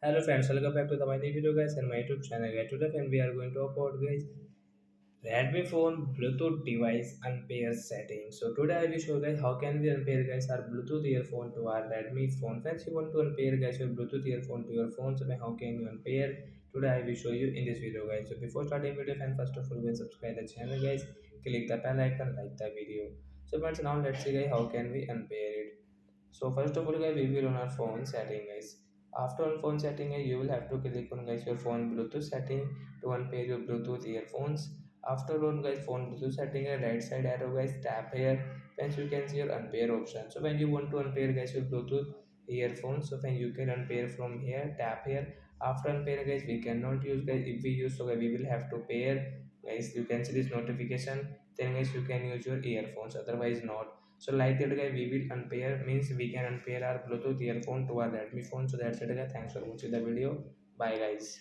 Hello friends, welcome back to the my new video guys and my YouTube channel guys. Today friend, we are going to talk about guys Redmi phone Bluetooth device unpair settings. So today I will show guys how can we unpair guys our Bluetooth earphone to our Redmi phone. Friends, you want to unpair guys your Bluetooth earphone to your phone. So how can you unpair? Today I will show you in this video guys. So before starting video, friend, first of all, will subscribe the channel guys. Click the bell icon, like the video. So friends, now let's see guys how can we unpair it. So first of all guys, we will on our phone setting guys. After on phone setting guys, you will have to click on guys your phone Bluetooth setting to unpair your Bluetooth earphones. After on guys phone Bluetooth setting, right side arrow guys, tap here. Then you can see your unpair option. So when you want to unpair guys your Bluetooth earphones, so when you can unpair from here, tap here. After unpair guys, we cannot use guys. If we use, so guys, we will have to pair guys. You can see this notification. Then guys you can use your earphones. Otherwise not. So like that guy, we will unpair means we can unpair our Bluetooth earphone to our Redmi phone. So that's it guys. Thanks for watching the video. Bye guys.